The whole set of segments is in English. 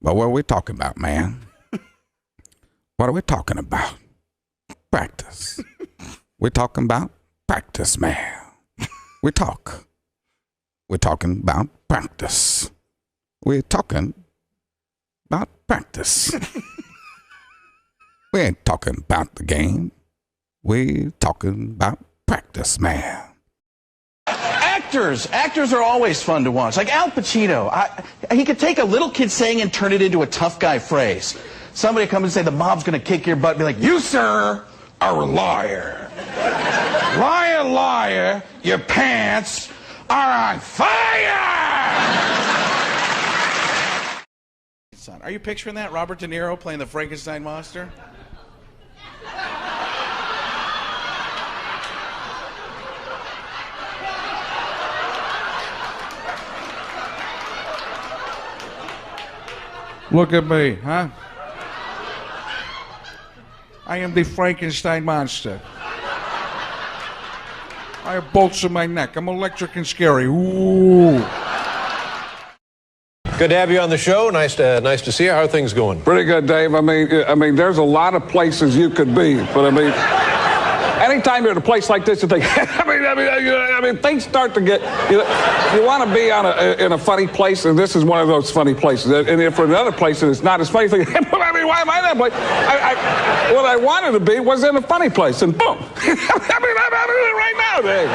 But what are we talking about, man? What are we talking about? Practice. We're talking about practice, man. We're talking about practice. We're talking about practice. We ain't talking about the game. We're talking about practice, man. Actors are always fun to watch. Like Al Pacino, he could take a little kid saying and turn it into a tough guy phrase. Somebody come and say the mob's gonna kick your butt and be like, you, sir, are a liar. Liar, liar, your pants are on fire! Are you picturing that? Robert De Niro playing the Frankenstein monster? Look at me, huh? I am the Frankenstein monster. I have bolts in my neck. I'm electric and scary. Ooh. Good to have you on the show. Nice to see you. How are things going? Pretty good, Dave. I mean, there's a lot of places you could be, but I mean, anytime you're at a place like this, you think, I mean, things start to get. You want to be in a funny place, and this is one of those funny places. And if for another place and it's not as funny, you think, I mean, why am I in that place? What I wanted to be was in a funny place, and boom! I'm in it right now, Dave.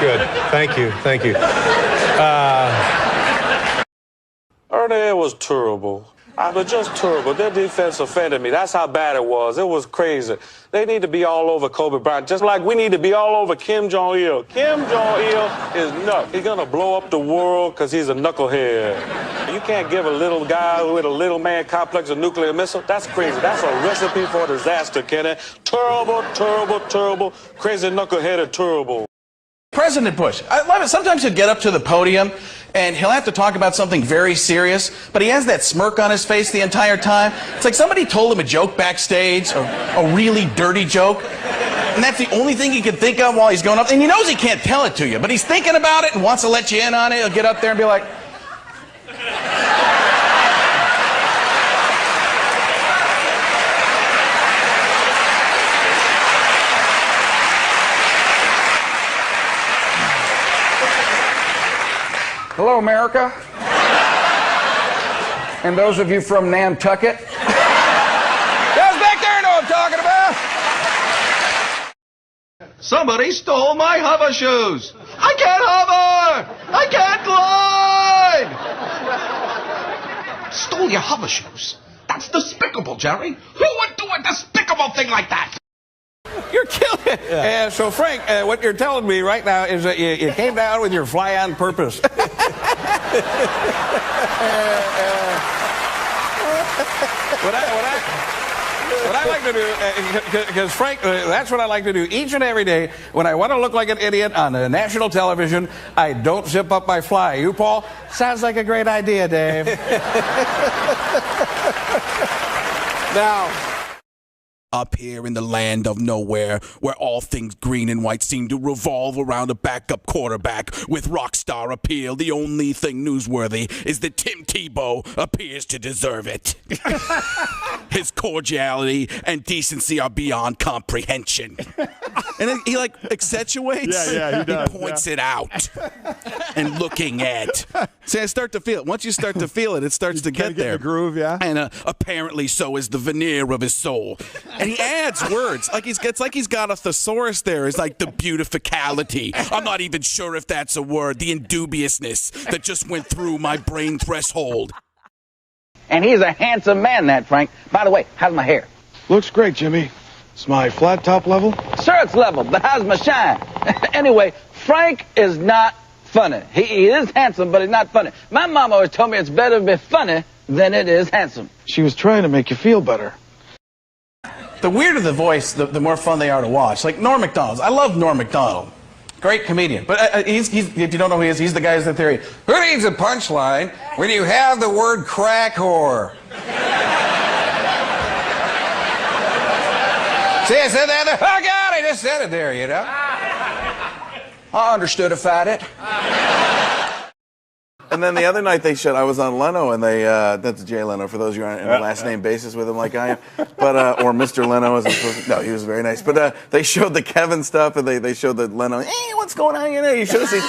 Good. Thank you. It was terrible. I was just terrible. Their defense offended me. That's how bad it was. It was crazy. They need to be all over Kobe Bryant, just like we need to be all over Kim Jong-il. Kim Jong-il is nuts. He's going to blow up the world because he's a knucklehead. You can't give a little guy with a little man complex a nuclear missile. That's crazy. That's a recipe for disaster, Kenny. Terrible, terrible, terrible, crazy knuckleheaded terrible. President Bush, I love it. Sometimes he'll get up to the podium and he'll have to talk about something very serious, but he has that smirk on his face the entire time. It's like somebody told him a joke backstage, a really dirty joke, and that's the only thing he can think of while he's going up. And he knows he can't tell it to you, but he's thinking about it and wants to let you in on it. He'll get up there and be like, hello, America. And those of you from Nantucket. Guys back there know what I'm talking about. Somebody stole my hover shoes. I can't hover. I can't glide. Stole your hover shoes? That's despicable, Jerry. Who would do a despicable thing like that? You're killing it. Yeah. So, Frank, what you're telling me right now is that you came down with your fly on purpose. What I like to do, because Frank, that's what I like to do each and every day when I want to look like an idiot on national television. I don't zip up my fly. You, Paul? Sounds like a great idea, Dave. Now, up here in the land of nowhere, where all things green and white seem to revolve around a backup quarterback with rock star appeal, the only thing newsworthy is that Tim Tebow appears to deserve it. His cordiality and decency are beyond comprehension. And then he accentuates. Yeah, he does. He points it out and looking at. See, I start to feel it. Once you start to feel it, it starts to get there. The groove, yeah. And apparently so is the veneer of his soul. And he adds words. It's like he's got a thesaurus there. It's like the beautificality. I'm not even sure if that's a word. The indubiousness that just went through my brain threshold. And he's a handsome man, that Frank. By the way, how's my hair? Looks great, Jimmy. It's my flat top level? Sure, it's level, but how's my shine? Anyway, Frank is not funny. He is handsome, but he's not funny. My mom always told me it's better to be funny than it is handsome. She was trying to make you feel better. The weirder the voice, the more fun they are to watch. Like Norm Macdonald. I love Norm Macdonald. Great comedian. But he's if you don't know who he is, he's the guy who's the theory. Who needs a punchline when you have the word crack whore? See, I said that. Oh, God, I just said it there, you know. I understood it. And then the other night they showed, I was on Leno, and they, that's Jay Leno, for those of you who aren't in a last name basis with him like I am, but, or Mr. Leno, as I'm supposed to, no, he was very nice. But they showed the Kevin stuff, and they showed the Leno, hey, what's going on here? You should have seen,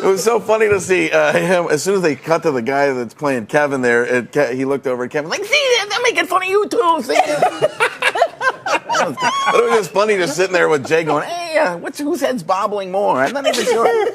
it was so funny to see him, as soon as they cut to the guy that's playing Kevin there, he looked over at Kevin, like, see, they're making fun of you too, see? But it was just funny just sitting there with Jay going, hey, whose head's bobbling more? I'm not even sure.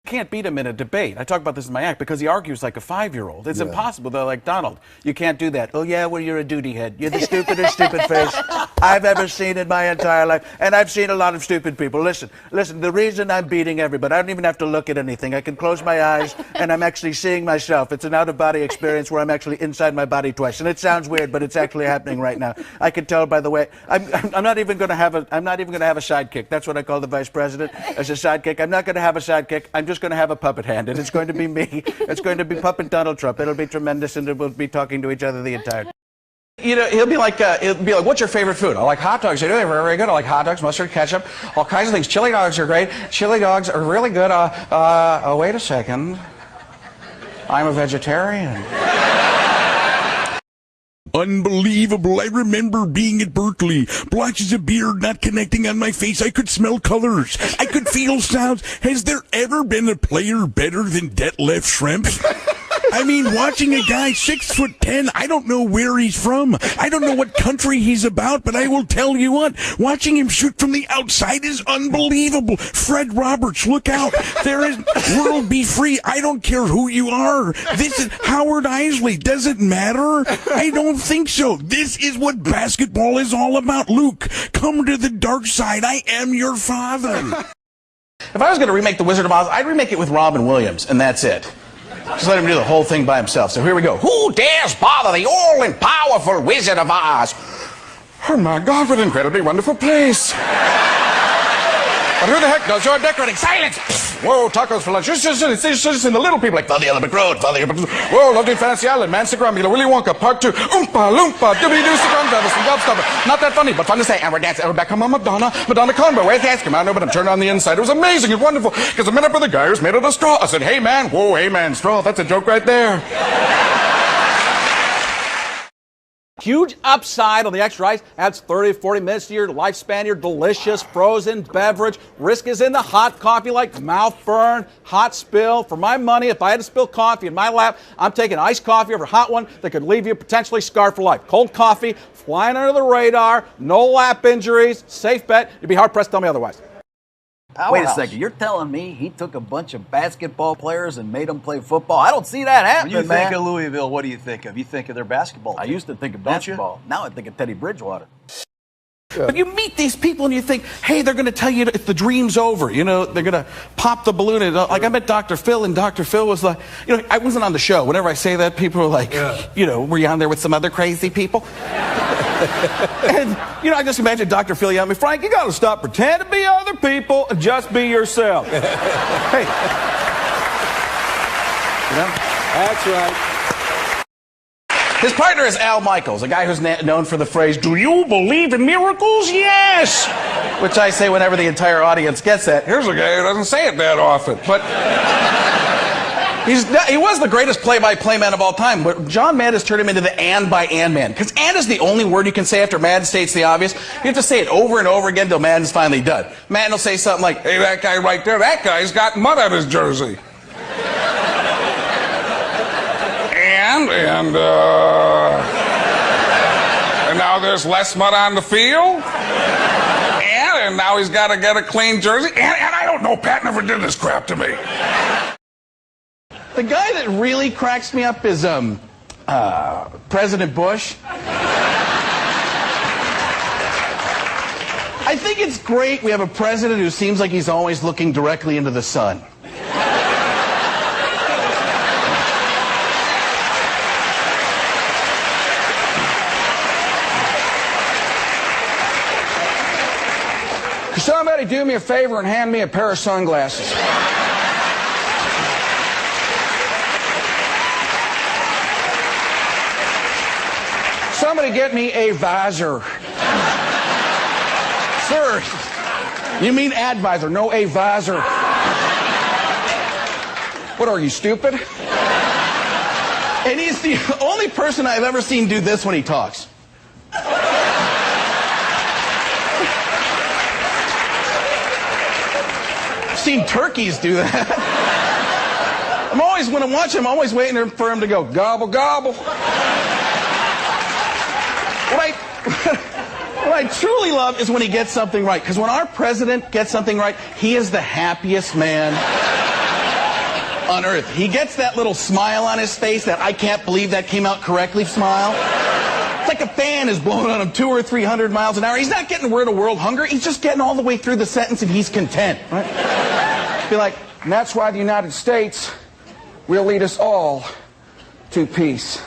Can't beat him in a debate. I talk about this in my act because he argues like a 5-year-old. It's impossible. They're like, Donald, you can't do that. Oh, yeah, well, you're a duty head. You're the stupidest stupid face I've ever seen in my entire life. And I've seen a lot of stupid people. Listen, the reason I'm beating everybody, I don't even have to look at anything. I can close my eyes and I'm actually seeing myself. It's an out-of-body experience where I'm actually inside my body twice. And it sounds weird, but it's actually happening right now. I can tell, by the way, I'm not even going to have a sidekick. That's what I call the vice president, as a sidekick. I'm not going to have a sidekick. I'm just going to have a puppet hand, and it's going to be me. It's going to be Puppet Donald Trump. It'll be tremendous, and we'll be talking to each other the entire time. You know, he'll be like, what's your favorite food? I like hot dogs. They're very, very good. I like hot dogs, mustard, ketchup, all kinds of things. Chili dogs are great. Chili dogs are really good. Wait a second. I'm a vegetarian. Unbelievable. I remember being at Berkeley. Blotches of beard not connecting on my face. I could smell colors. I could feel sounds. Has there ever been a player better than Detlef Schrempf? I mean, watching a guy 6'10", I don't know where he's from. I don't know what country he's about, but I will tell you what, watching him shoot from the outside is unbelievable. Fred Roberts, look out. There is, world be free. I don't care who you are. This is Howard Isley. Does it matter? I don't think so. This is what basketball is all about. Luke, come to the dark side. I am your father. If I was going to remake The Wizard of Oz, I'd remake it with Robin Williams, and that's it. Just let him do the whole thing by himself. So here we go. Who dares bother the all-powerful Wizard of Oz? Oh, my God, what an incredibly wonderful place. But who the heck does your decorating? Silence! Whoa, tacos for lunch. It's just in the little people like Father Albert Road, Father Albert. Whoa, lovely fancy island, man. Sigramula, Willy Wonka, Part 2. Oompa, Loompa, Doobie-Doo, Sigrum, Travis, and Gobstopper. Not that funny, but fun to say. And we're dancing. We're back home on Madonna Convo. Where's the ice cream? I know, but I'm turned on the inside. It was amazing and wonderful. Because I met up with a guy who's made out of straw. I said, hey, man. Whoa, hey, man, straw. That's a joke right there. Huge upside on the extra ice. Adds 30 to 40 minutes to your lifespan. Your delicious frozen beverage. Risk is in the hot coffee, like mouth burn, hot spill. For my money, if I had to spill coffee in my lap, I'm taking iced coffee over hot one that could leave you potentially scarred for life. Cold coffee, flying under the radar, no lap injuries, safe bet. You'd be hard-pressed to tell me otherwise. Wait a second, you're telling me he took a bunch of basketball players and made them play football? I don't see that happening, When you think of Louisville, what do you think of? You think of their basketball team. I used to think of basketball. Now I think of Teddy Bridgewater. But you meet these people and you think, hey, they're going to tell you if the dream's over. You know, they're going to pop the balloon. And, like, I met Dr. Phil, and Dr. Phil was like, you know, I wasn't on the show. Whenever I say that, people are like, you know, were you on there with some other crazy people? And, you know, I just imagine Dr. Phil yelling at me, Frank, you got to stop pretending to be other people and just be yourself. Hey. You know? That's right. His partner is Al Michaels, a guy who's known for the phrase, do you believe in miracles? Yes! Which I say whenever the entire audience gets that. Here's a guy who doesn't say it that often. But he was the greatest play-by-play man of all time. But John Madden has turned him into the and by and man. Because and is the only word you can say after Madden states the obvious. You have to say it over and over again until Madden's finally done. Madden will say something like, hey, that guy right there, that guy's got mud on his jersey. And now there's less mud on the field. And now he's got to get a clean jersey. And I don't know, Pat never did this crap to me. The guy that really cracks me up is President Bush. I think it's great we have a president who seems like he's always looking directly into the sun. Somebody do me a favor and hand me a pair of sunglasses. Somebody get me a visor. Sir, you mean advisor, no a visor. What are you, stupid? And he's the only person I've ever seen do this when he talks. I've seen turkeys do that. When I watch him, I'm always waiting for him to go, gobble, gobble. What I truly love is when he gets something right. Because when our president gets something right, he is the happiest man on earth. He gets that little smile on his face, that I can't believe that came out correctly smile. It's like a fan is blowing on him 200 or 300 miles an hour. He's not getting rid of world hunger. He's just getting all the way through the sentence and he's content. Right? Be like, and that's why the United States will lead us all to peace.